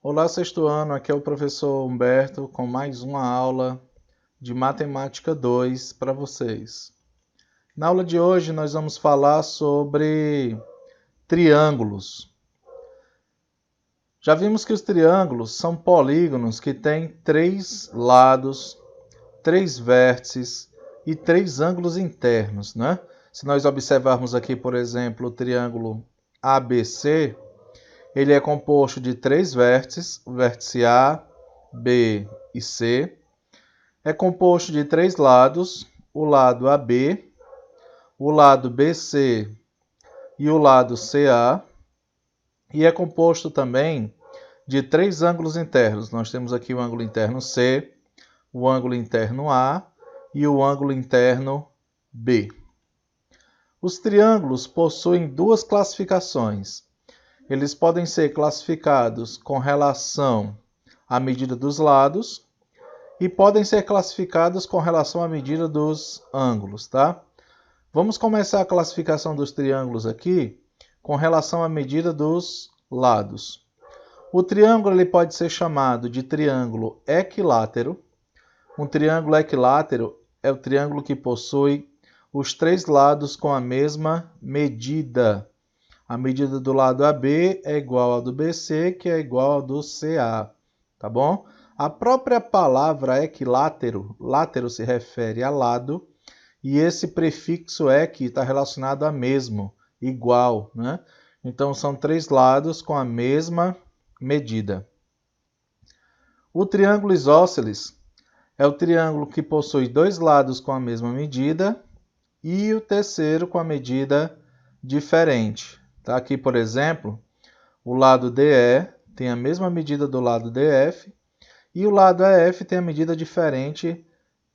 Olá, sexto ano, aqui é o professor Humberto com mais uma aula de Matemática 2 para vocês. Na aula de hoje nós vamos falar sobre triângulos. Já vimos que os triângulos são polígonos que têm 3 lados, 3 vértices e 3 ângulos internos, né? Se nós observarmos aqui, por exemplo, o triângulo ABC, ele é composto de 3 vértices, o vértice A, B e C. É composto de 3 lados, o lado AB, o lado BC e o lado CA. E é composto também de 3 ângulos internos. Nós temos aqui o ângulo interno C, o ângulo interno A e o ângulo interno B. Os triângulos possuem 2 classificações. Eles podem ser classificados com relação à medida dos lados e podem ser classificados com relação à medida dos ângulos, tá? Vamos começar a classificação dos triângulos aqui com relação à medida dos lados. O triângulo ele pode ser chamado de triângulo equilátero. Um triângulo equilátero é o triângulo que possui os 3 lados com a mesma medida. A medida do lado AB é igual ao do BC, que é igual ao do CA, tá bom? A própria palavra equilátero, látero se refere a lado, e esse prefixo equi está relacionado a mesmo, igual, né? Então são 3 lados com a mesma medida. O triângulo isósceles é o triângulo que possui 2 lados com a mesma medida e o terceiro com a medida diferente. Tá? Aqui, por exemplo, o lado DE tem a mesma medida do lado DF e o lado EF tem a medida diferente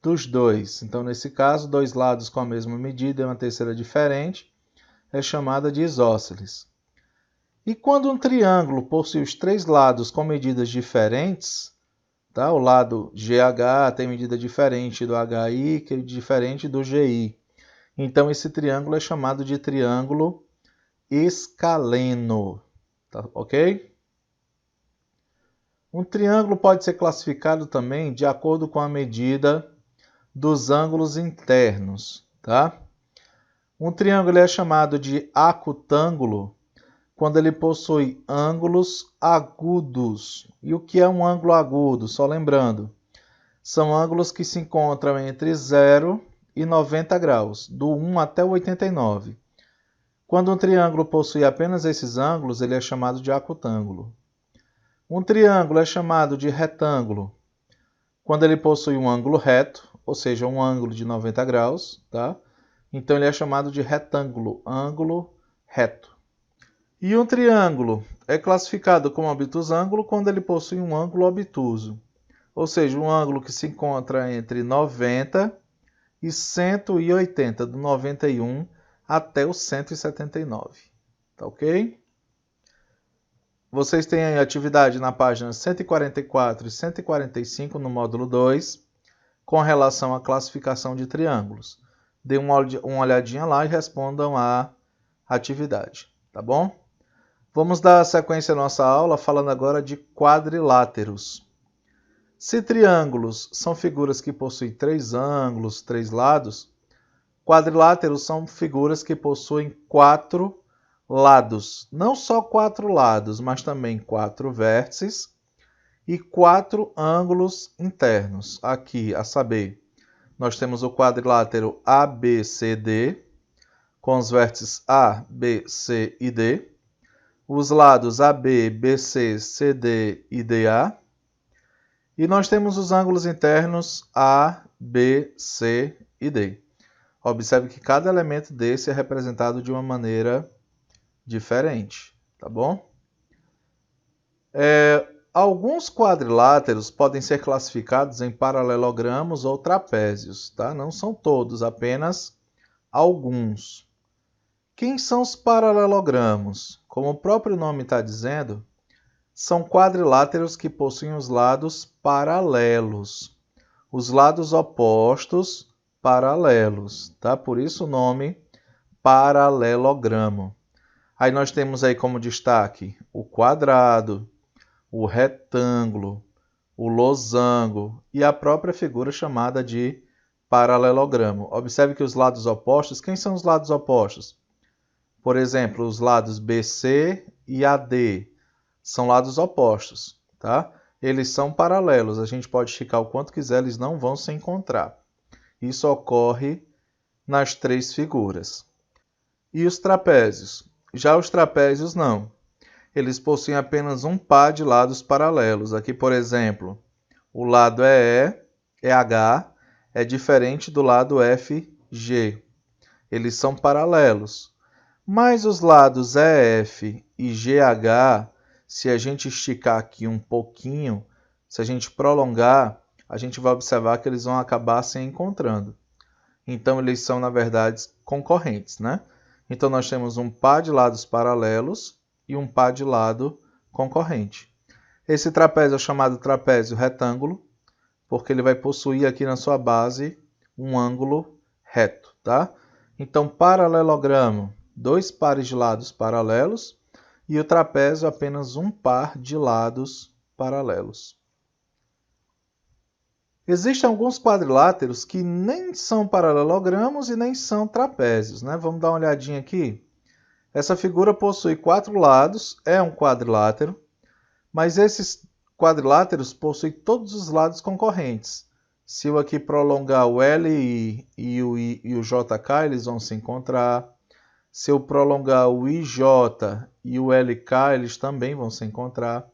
dos dois. Então, nesse caso, 2 lados com a mesma medida e uma terceira diferente é chamada de isósceles. E quando um triângulo possui os 3 lados com medidas diferentes, tá? O lado GH tem medida diferente do HI, que é diferente do GI. Então, esse triângulo é chamado de triângulo escaleno, tá, ok? Um triângulo pode ser classificado também de acordo com a medida dos ângulos internos, tá? Um triângulo é chamado de acutângulo quando ele possui ângulos agudos. E o que é um ângulo agudo? Só lembrando, são ângulos que se encontram entre 0 e 90 graus, do 1 até o 89. Quando um triângulo possui apenas esses ângulos, ele é chamado de acutângulo. Um triângulo é chamado de retângulo quando ele possui um ângulo reto, ou seja, um ângulo de 90 graus, tá? Então ele é chamado de retângulo, ângulo reto. E um triângulo é classificado como obtusângulo quando ele possui um ângulo obtuso, ou seja, um ângulo que se encontra entre 90 e 180, do 91 até o 179, tá ok? Vocês têm aí atividade na página 144 e 145 no módulo 2, com relação à classificação de triângulos. Dê uma olhadinha lá e respondam a atividade, tá bom? Vamos dar sequência à nossa aula falando agora de quadriláteros. Se triângulos são figuras que possuem 3 ângulos, 3 lados, quadriláteros são figuras que possuem 4 lados. Não só 4 lados, mas também 4 vértices e 4 ângulos internos. Aqui, a saber, nós temos o quadrilátero ABCD, com os vértices A, B, C e D. Os lados AB, BC, CD e DA. E nós temos os ângulos internos A, B, C e D. Observe que cada elemento desse é representado de uma maneira diferente, tá bom? Alguns quadriláteros podem ser classificados em paralelogramos ou trapézios, tá? Não são todos, apenas alguns. Quem são os paralelogramos? Como o próprio nome está dizendo, são quadriláteros que possuem os lados paralelos. Os lados opostos paralelos, tá? Por isso o nome paralelogramo. Aí nós temos aí como destaque o quadrado, o retângulo, o losango e a própria figura chamada de paralelogramo. Observe que os lados opostos, quem são os lados opostos? Por exemplo, os lados BC e AD são lados opostos, tá? Eles são paralelos, a gente pode esticar o quanto quiser, eles não vão se encontrar. Isso ocorre nas três figuras. E os trapézios? Já os trapézios não. Eles possuem apenas um par de lados paralelos. Aqui, por exemplo, o lado EH, é diferente do lado FG. Eles são paralelos. Mas os lados EF e GH, se a gente esticar aqui um pouquinho, se a gente prolongar, a gente vai observar que eles vão acabar se encontrando. Então, eles são, na verdade, concorrentes, né? Então, nós temos um par de lados paralelos e um par de lado concorrente. Esse trapézio é chamado trapézio retângulo, porque ele vai possuir aqui na sua base um ângulo reto, tá? Então, paralelogramo, dois pares de lados paralelos, e o trapézio apenas um par de lados paralelos. Existem alguns quadriláteros que nem são paralelogramos e nem são trapézios, né? Vamos dar uma olhadinha aqui. Essa figura possui 4 lados, é um quadrilátero, mas esses quadriláteros possuem todos os lados concorrentes. Se eu aqui prolongar o LI e o I e o JK, eles vão se encontrar. Se eu prolongar o IJ e o LK, eles também vão se encontrar.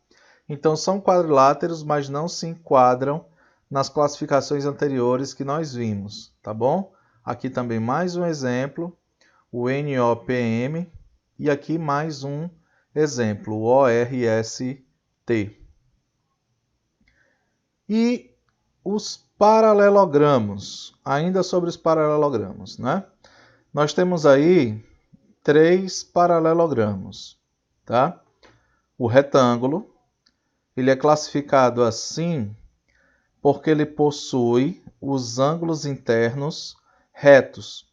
Então, são quadriláteros, mas não se enquadram nas classificações anteriores que nós vimos, tá bom? Aqui também mais um exemplo, o NOPM, e aqui mais um exemplo, o ORST. E os paralelogramos, ainda sobre os paralelogramos, né? Nós temos aí 3 paralelogramos, tá? O retângulo, ele é classificado assim porque ele possui os ângulos internos retos,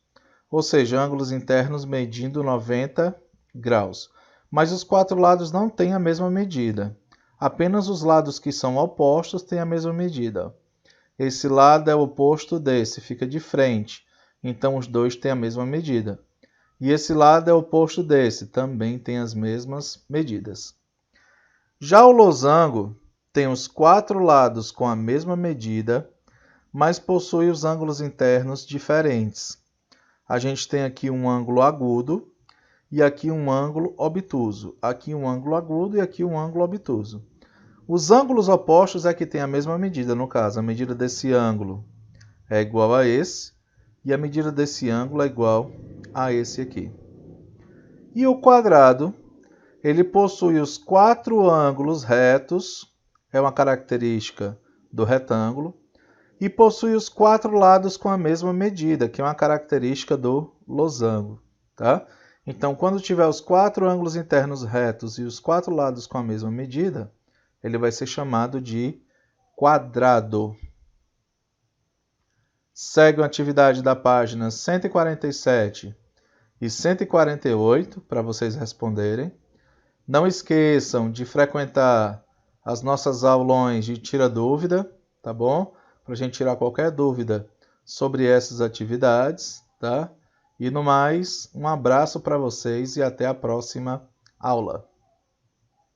ou seja, ângulos internos medindo 90 graus. Mas os 4 lados não têm a mesma medida. Apenas os lados que são opostos têm a mesma medida. Esse lado é o oposto desse, fica de frente. Então, os dois têm a mesma medida. E esse lado é o oposto desse, também tem as mesmas medidas. Já o losango tem os 4 lados com a mesma medida, mas possui os ângulos internos diferentes. A gente tem aqui um ângulo agudo e aqui um ângulo obtuso. Aqui um ângulo agudo e aqui um ângulo obtuso. Os ângulos opostos é que têm a mesma medida. No caso, a medida desse ângulo é igual a esse e a medida desse ângulo é igual a esse aqui. E o quadrado, ele possui os 4 ângulos retos, é uma característica do retângulo, e possui os 4 lados com a mesma medida, que é uma característica do losango, tá? Então, quando tiver os 4 ângulos internos retos e os 4 lados com a mesma medida, ele vai ser chamado de quadrado. Segue a atividade da página 147 e 148 para vocês responderem. Não esqueçam de frequentar as nossas aulões de Tira Dúvida, tá bom? Para a gente tirar qualquer dúvida sobre essas atividades, tá? E no mais, um abraço para vocês e até a próxima aula.